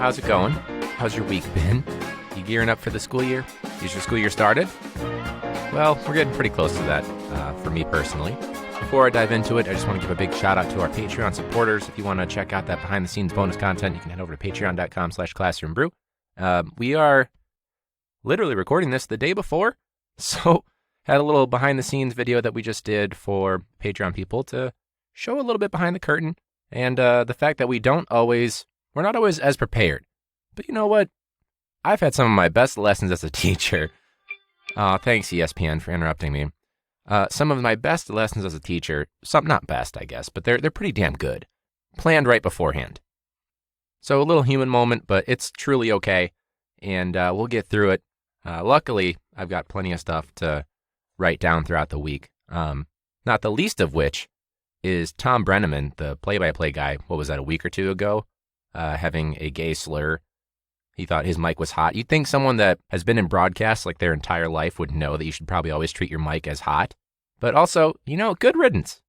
How's it going? How's your week been? You gearing up for the school year? Is your school year started? Well, we're getting pretty close to that, for me personally. Before I dive into it, I just want to give a big shout out to our Patreon supporters. If you want to check out that behind the scenes bonus content, you can head over to patreon.com/classroombrew. We are literally recording this the day before, so had a little behind the scenes video that we just did for Patreon people to show a little bit behind the curtain and the fact that we're not always as prepared. But you know what? I've had some of my best lessons as a teacher. Thanks ESPN for interrupting me. Some of my best lessons as a teacher, some not best, I guess, but they're pretty damn good. Planned right beforehand. So a little human moment, but it's truly okay, and we'll get through it. Luckily, I've got plenty of stuff to write down throughout the week. Not the least of which is Thom Brennaman, the play-by-play guy, what was that, a week or two ago, having a gay slur. He thought his mic was hot. You'd think someone that has been in broadcast like their entire life would know that you should probably always treat your mic as hot. But also, good riddance.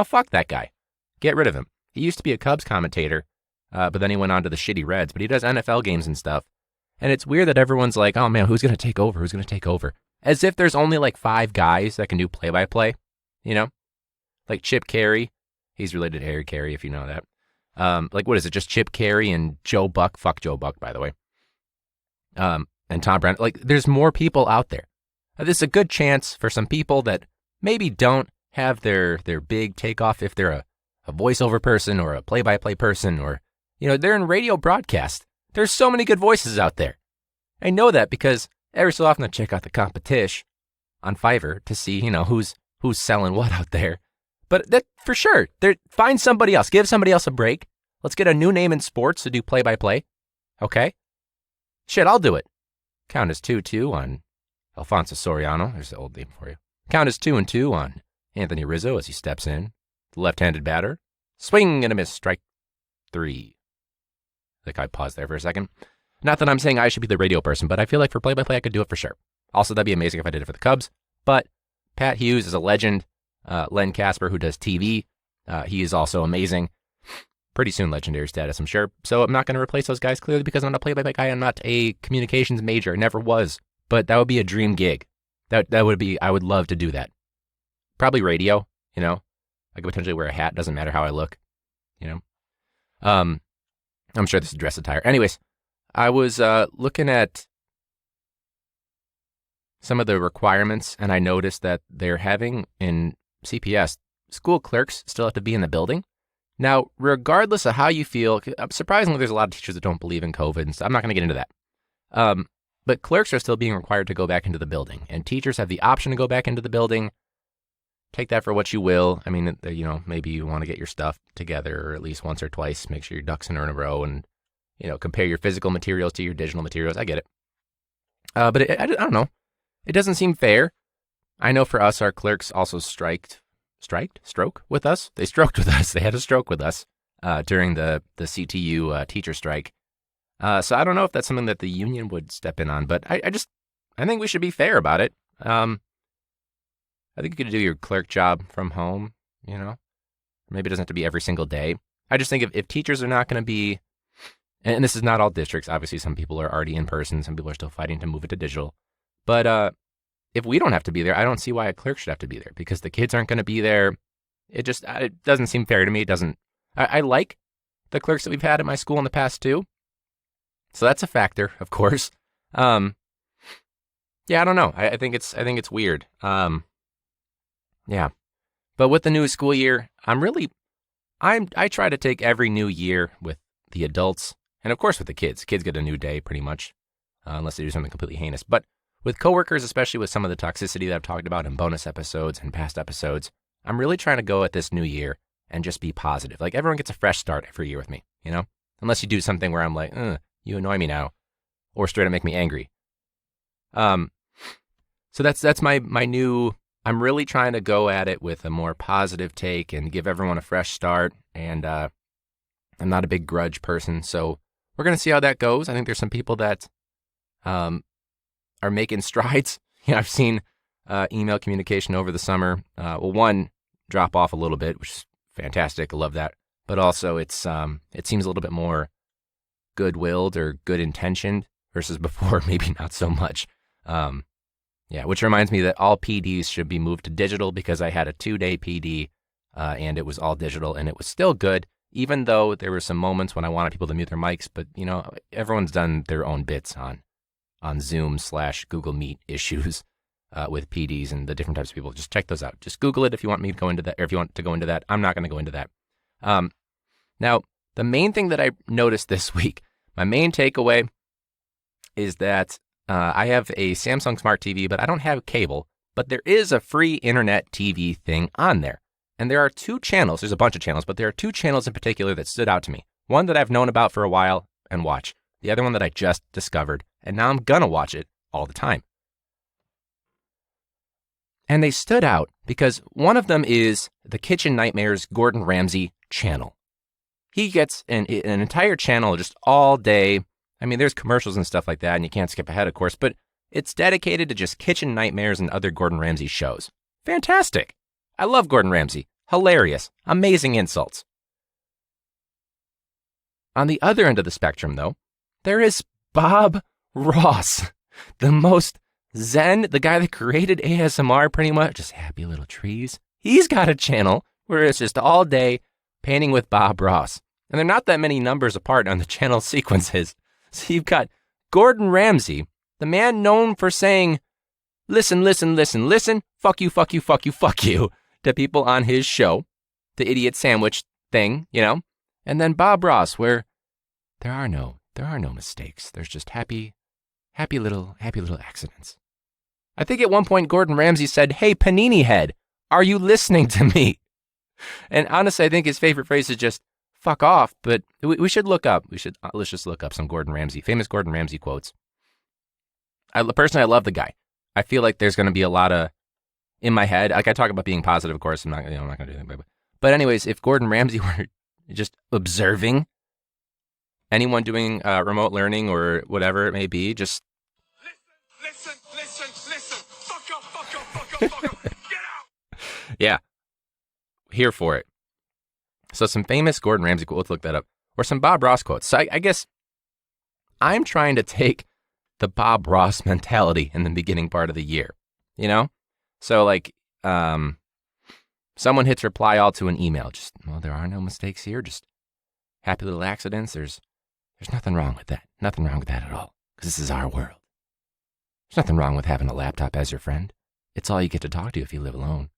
Fuck that guy. Get rid of him. He used to be a Cubs commentator, but then he went on to the shitty Reds. But he does NFL games and stuff. And it's weird that everyone's like, oh man, who's going to take over? Who's going to take over? As if there's only like 5 guys that can do play-by-play, Like Chip Carey. He's related to Harry Carey, if you know that. What is it? Just Chip Carey and Joe Buck. Fuck Joe Buck, by the way. And Thom Brennaman. There's more people out there. This is a good chance for some people that maybe don't have their big takeoff if they're a voiceover person or a play-by-play person or, they're in radio broadcast. There's so many good voices out there. I know that because every so often I check out the competition on Fiverr to see, who's selling what out there. But that for sure, find somebody else. Give somebody else a break. Let's get a new name in sports to do play-by-play. Okay? Shit, I'll do it. Count as 2-2 on Alfonso Soriano. There's the old name for you. Count as 2-2 on Anthony Rizzo as he steps in. The left-handed batter. Swing and a miss. Strike 3. I think I paused there for a second. Not that I'm saying I should be the radio person, but I feel like for play-by-play I could do it for sure. Also, that'd be amazing if I did it for the Cubs. But Pat Hughes is a legend. Len Casper, who does TV, he is also amazing. Pretty soon legendary status, I'm sure. So I'm not going to replace those guys clearly because I'm not a play-by-play guy. I'm not a communications major. I never was. But that would be a dream gig. That would be, I would love to do that. Probably radio, I could potentially wear a hat. Doesn't matter how I look, I'm sure this is dress attire. Anyways, I was looking at some of the requirements and I noticed that they're having in CPS, school clerks still have to be in the building. Now, regardless of how you feel, surprisingly, there's a lot of teachers that don't believe in COVID, and so I'm not going to get into that. But clerks are still being required to go back into the building, and teachers have the option to go back into the building. Take that for what you will. I mean, maybe you want to get your stuff together at least once or twice, make sure your ducks in a row, and, compare your physical materials to your digital materials. I get it. But I don't know. It doesn't seem fair. I know for us, our clerks also stroke with us. They stroked with us. They had a stroke with us during the CTU teacher strike. So I don't know if that's something that the union would step in on, but I think we should be fair about it. I think you could do your clerk job from home, Maybe it doesn't have to be every single day. I just think if teachers are not going to be, and this is not all districts, obviously some people are already in person, some people are still fighting to move it to digital, but if we don't have to be there, I don't see why a clerk should have to be there because the kids aren't going to be there. It doesn't seem fair to me. It doesn't. I like the clerks that we've had at my school in the past too. So that's a factor, of course. Yeah, I don't know. I think it's weird. Yeah. But with the new school year, I try to take every new year with the adults and of course with the kids. Kids get a new day pretty much, unless they do something completely heinous. But with coworkers, especially with some of the toxicity that I've talked about in bonus episodes and past episodes, I'm really trying to go at this new year and just be positive. Like everyone gets a fresh start every year with me, Unless you do something where I'm like, you annoy me now, or straight up make me angry. So that's my new. I'm really trying to go at it with a more positive take and give everyone a fresh start. And I'm not a big grudge person, so we're gonna see how that goes. I think there's some people that are making strides. I've seen email communication over the summer. One drop off a little bit, which is fantastic. I love that. But also, it seems a little bit more good-willed or good-intentioned versus before maybe not so much. Yeah, which reminds me that all PDs should be moved to digital because I had a 2-day PD and it was all digital and it was still good, even though there were some moments when I wanted people to mute their mics. But, you know, everyone's done their own bits on Zoom/Google Meet issues with PDs and the different types of people. Just check those out. Just Google it if you want me to go into that, or if you want to go into that. I'm not going to go into that. Now, the main thing that I noticed this week, my main takeaway is that I have a Samsung Smart TV, but I don't have cable. But there is a free internet TV thing on there. And there are 2 channels. There's a bunch of channels, but there are 2 channels in particular that stood out to me. One that I've known about for a while and watch. The other one that I just discovered, and now I'm going to watch it all the time. And they stood out because one of them is the Kitchen Nightmares Gordon Ramsay channel. He gets an entire channel just all day. I mean, there's commercials and stuff like that, and you can't skip ahead, of course, but it's dedicated to just kitchen nightmares and other Gordon Ramsay shows. Fantastic. I love Gordon Ramsay. Hilarious. Amazing insults. On the other end of the spectrum, though, there is Bob Ross, the most zen, the guy that created ASMR pretty much, just happy little trees. He's got a channel where it's just all day painting with Bob Ross. And they're not that many numbers apart on the channel sequences. So you've got Gordon Ramsay, the man known for saying, listen, listen, listen, listen, fuck you, fuck you, fuck you, fuck you, to people on his show, the idiot sandwich thing, you know? And then Bob Ross, where there are no mistakes. There's just happy little accidents. I think at one point Gordon Ramsay said, "Hey, Panini Head, are you listening to me?" And honestly, I think his favorite phrase is just "fuck off." But we should look up. Let's just look up some famous Gordon Ramsay quotes. I love the guy. I feel like there's going to be a lot of in my head. Like I talk about being positive, of course. I'm not going to do anything. But anyways, if Gordon Ramsay were just observing anyone doing remote learning or whatever it may be, just listen. Fuck up. Get out. Yeah, here for it. So some famous Gordon Ramsay quotes. Let's look that up. Or some Bob Ross quotes. So I guess I'm trying to take the Bob Ross mentality in the beginning part of the year. You know, so like someone hits reply all to an email. Just there are no mistakes here. Just happy little accidents. There's nothing wrong with that. Nothing wrong with that at all. Because this is our world. There's nothing wrong with having a laptop as your friend. It's all you get to talk to if you live alone.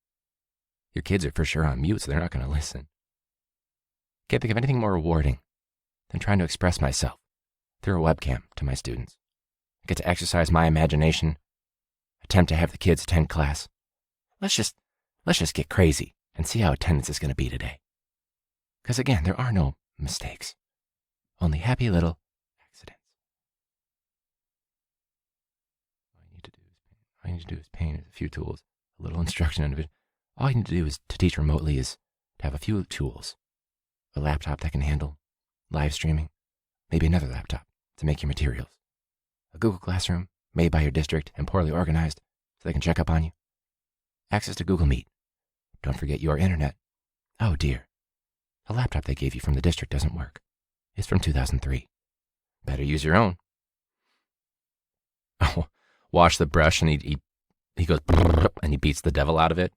Your kids are for sure on mute, so they're not going to listen. Can't think of anything more rewarding than trying to express myself through a webcam to my students. I get to exercise my imagination, attempt to have the kids attend class. Let's just get crazy and see how attendance is going to be today. Because again, there are no mistakes. Only happy little accidents. All you need to do is paint a few tools, a little instruction on it. All you need to do is to teach remotely is to have a few tools. A laptop that can handle live streaming, maybe another laptop to make your materials. A Google Classroom made by your district and poorly organized so they can check up on you. Access to Google Meet. Don't forget your internet. Oh dear. A laptop they gave you from the district doesn't work. It's from 2003. Better use your own. Oh, wash the brush and he goes and he beats the devil out of it.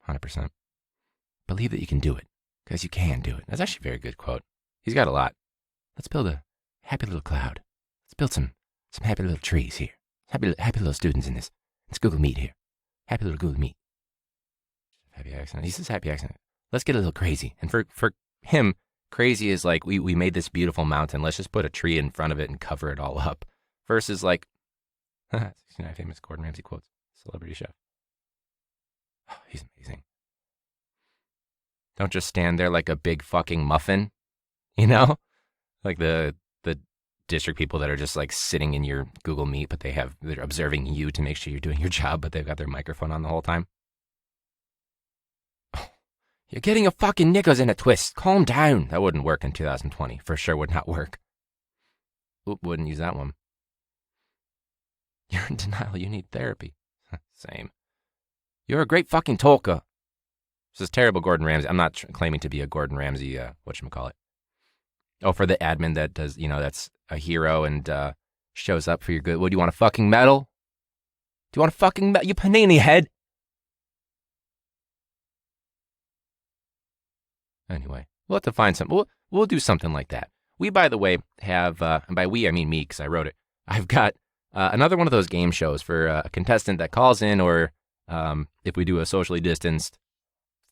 100%. Believe that you can do it, because you can do it. That's actually a very good quote. He's got a lot. Let's build a happy little cloud. Let's build some happy little trees here. Happy little students in this. It's Google Meet here. Happy little Google Meet. Happy accident. He says happy accident. Let's get a little crazy. And for him, crazy is like, we made this beautiful mountain. Let's just put a tree in front of it and cover it all up. Versus like, 69 famous Gordon Ramsay quotes. Celebrity chef. Oh, he's amazing. Don't just stand there like a big fucking muffin, you know? Like the district people that are just like sitting in your Google Meet, but they're observing you to make sure you're doing your job, but they've got their microphone on the whole time. Oh, you're getting your fucking knickers in a twist. Calm down. That wouldn't work in 2020. For sure would not work. Oop, wouldn't use that one. You're in denial. You need therapy. Same. You're a great fucking talker. This is terrible Gordon Ramsay. I'm not claiming to be a Gordon Ramsay, whatchamacallit. Oh, for the admin that does, that's a hero and shows up for your good. What, do you want a fucking medal? Do you want a fucking medal? You panini head. Anyway, we'll have to find some. We'll do something like that. We, by the way, have, and by we I mean me because I wrote it. I've got another one of those game shows for a contestant that calls in, or if we do a socially distanced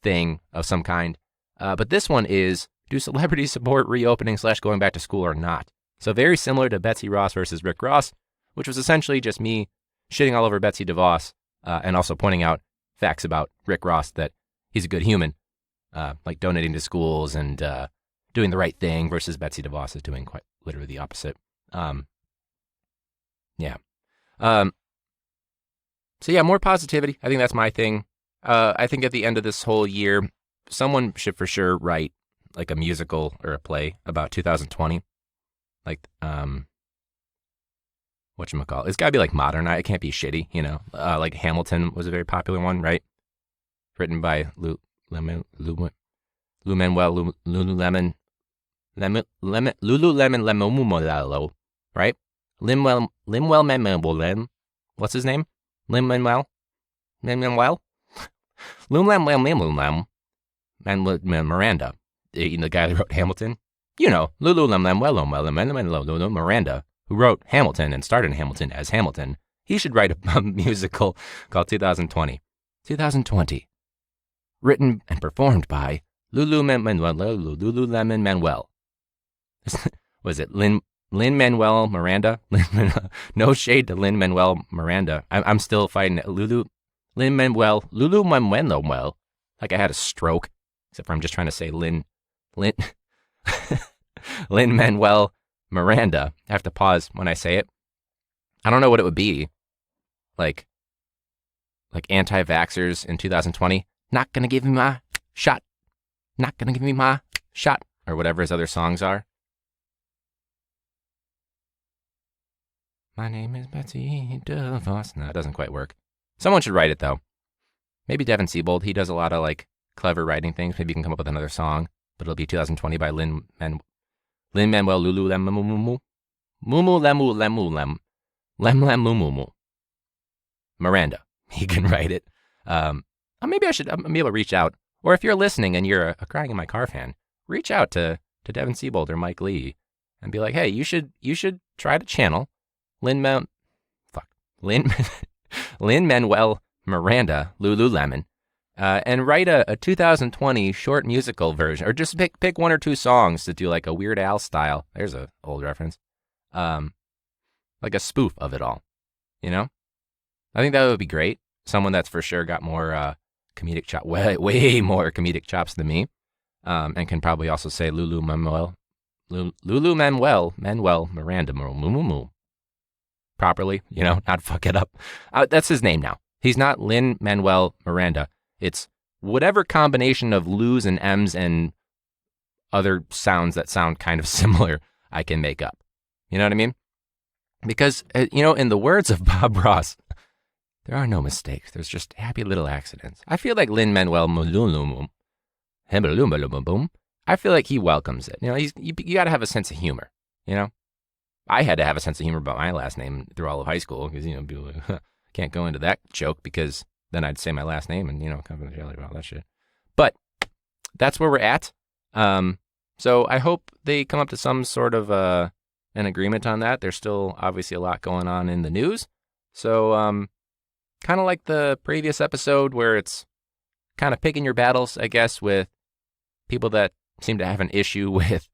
thing of some kind. But this one is, do celebrities support reopening / going back to school or not? So very similar to Betsy Ross versus Rick Ross, which was essentially just me shitting all over Betsy DeVos and also pointing out facts about Rick Ross, that he's a good human, like donating to schools and doing the right thing, versus Betsy DeVos is doing quite literally the opposite. Yeah. So yeah, more positivity. I think that's my thing. I think at the end of this whole year, someone should for sure write like a musical or a play about 2020. Like, whatchamacallit? It's gotta be like modern. It can't be shitty, like Hamilton was a very popular one, right? Written by Lululemon, right? Lin Manuel, what's his name? Lin Manuel? Lululemon Miranda, the guy that wrote Hamilton. Lululemon Miranda, who wrote Hamilton and starred in Hamilton as Hamilton. He should write a musical called 2020. 2020. Written and performed by Lululemon Manuel. Was it Lin Manuel Miranda? No shade to Lin Manuel Miranda. I'm still fighting it. Lin Manuel. Like I had a stroke, except for I'm just trying to say Lin Manuel Miranda. I have to pause when I say it. I don't know what it would be. Like anti-vaxxers in 2020. Not gonna give me my shot. Not gonna give me my shot. Or whatever his other songs are. My name is Betsy DeVos. No, it doesn't quite work. Someone should write it, though. Maybe Devin Siebold. He does a lot of, like, clever writing things. Maybe he can come up with another song. But it'll be 2020 by Lin Manuel Lululemon. Miranda. He can write it. Maybe I should be able to reach out. Or if you're listening and you're a Crying in My Car fan, reach out to Devin Siebold or Mike Lee and be like, hey, you should try to channel Lin Manuel Miranda Lululemon and write a 2020 short musical version, or just pick one or two songs to do like a Weird Al style. There's a old reference. Like a spoof of it all, I think that would be great. Someone that's for sure got more comedic chops, way more comedic chops than me, and can probably also say Manuel Miranda properly, not fuck it up. That's his name now. He's not Lin Manuel Miranda. It's whatever combination of Lu's and M's and other sounds that sound kind of similar I can make up. You know what I mean? Because, in the words of Bob Ross, there are no mistakes. There's just happy little accidents. I feel like Lin Manuel Lululemon, I feel like he welcomes it. You got to have a sense of humor, I had to have a sense of humor about my last name through all of high school because, people like, can't go into that joke because then I'd say my last name and, confidentiality about that shit. But that's where we're at. So I hope they come up to some sort of an agreement on that. There's still obviously a lot going on in the news. So kind of like the previous episode where it's kind of picking your battles, I guess, with people that seem to have an issue with,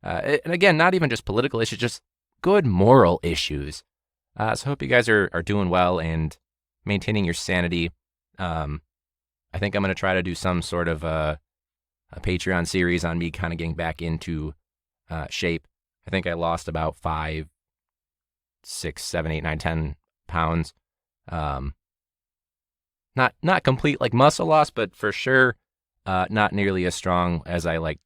and again, not even just political issues, just good moral issues. So I hope you guys are doing well and maintaining your sanity. I think I'm going to try to do some sort of a Patreon series on me kind of getting back into shape. I think I lost about 5, 6, 7, 8, 9, 10 pounds. Not complete like muscle loss, but for sure not nearly as strong as I like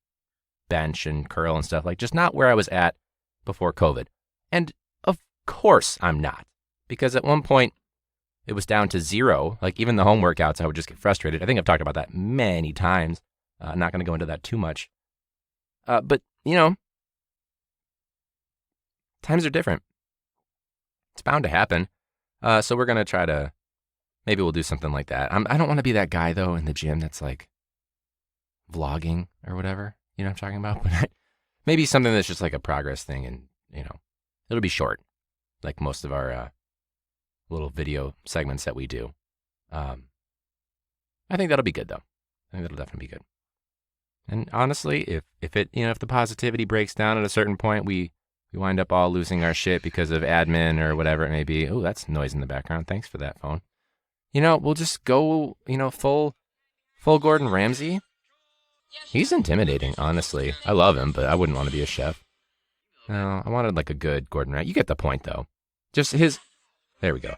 bench and curl and stuff. Like just not where I was at before COVID. And of course I'm not, because at one point it was down to 0. Like even the home workouts, I would just get frustrated. I think I've talked about that many times. I'm not going to go into that too much. But times are different. It's bound to happen. So we're going to try to, maybe we'll do something like that. I don't want to be that guy, though, in the gym that's like vlogging or whatever. You know what I'm talking about? But maybe something that's just like a progress thing and, it'll be short, like most of our little video segments that we do. I think that'll be good, though. I think that'll definitely be good. And honestly, if the positivity breaks down at a certain point, we wind up all losing our shit because of admin or whatever it may be. Oh, that's noise in the background. Thanks for that, phone. We'll just go, full Gordon Ramsay. He's intimidating, honestly. I love him, but I wouldn't want to be a chef. No, I wanted like a good Gordon Ramsay. You get the point, though. Just his... There we go.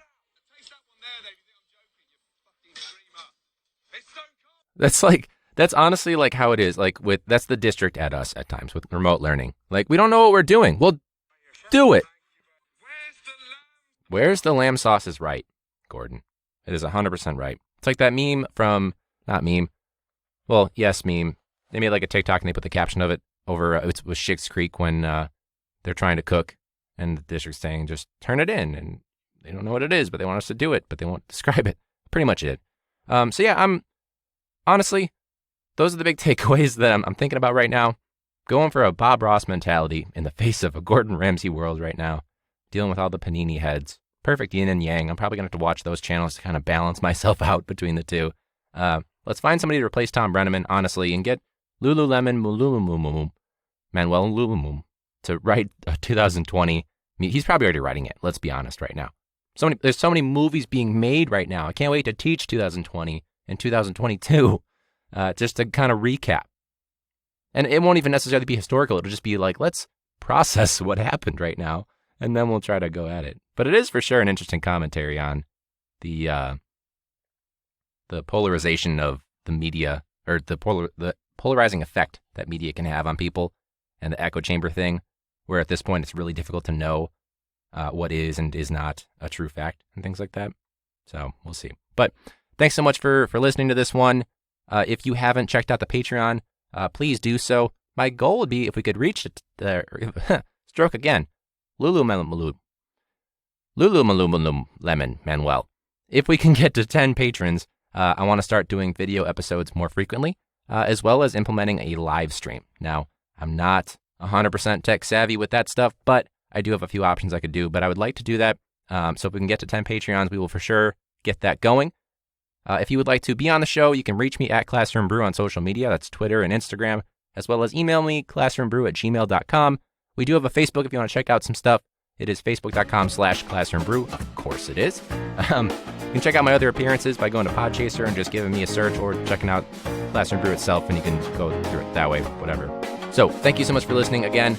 That's honestly like how it is. Like that's the district at us at times with remote learning. Like, we don't know what we're doing. Well, do it. Where's the lamb sauce is right, Gordon. It is 100% right. It's like that meme from, not meme. Well, yes, meme. They made like a TikTok and they put the caption of it over, it was Schitt's Creek when they're trying to cook and the district's saying, just turn it in. And they don't know what it is, but they want us to do it, but they won't describe it. Pretty much it. So yeah, honestly, those are the big takeaways that I'm thinking about right now. Going for a Bob Ross mentality in the face of a Gordon Ramsay world right now. Dealing with all the panini heads. Perfect yin and yang. I'm probably going to have to watch those channels to kind of balance myself out between the two. Let's find somebody to replace Thom Brennaman, honestly, and get Manuel Lululemon to write 2020. He's probably already writing it. Let's be honest right now. There's so many movies being made right now. I can't wait to teach 2020 and 2022 just to kind of recap. And it won't even necessarily be historical. It'll just be like, let's process what happened right now, and then we'll try to go at it. But it is for sure an interesting commentary on the polarization of the media, or the polarizing effect that media can have on people, and the echo chamber thing, where at this point it's really difficult to know what is and is not a true fact and things like that. So we'll see. But thanks so much for listening to this one. If you haven't checked out the Patreon, please do so. My goal would be if we could reach stroke again. Lululemon Manuel. If we can get to 10 patrons, I want to start doing video episodes more frequently, as well as implementing a live stream. Now, I'm not 100% tech savvy with that stuff, but I do have a few options I could do, but I would like to do that. So if we can get to 10 Patreons, we will for sure get that going. If you would like to be on the show, you can reach me at Classroom Brew on social media. That's Twitter and Instagram, as well as email me, classroombrew@gmail.com. We do have a Facebook if you want to check out some stuff. It is facebook.com/classroombrew. Of course it is. You can check out my other appearances by going to Podchaser and just giving me a search, or checking out Classroom Brew itself, and you can go through it that way, whatever. So thank you so much for listening again.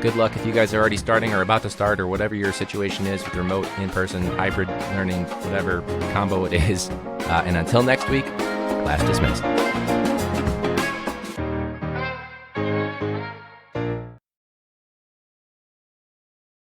Good luck if you guys are already starting or about to start, or whatever your situation is with remote, in-person, hybrid learning, whatever combo it is. And until next week, class dismissed.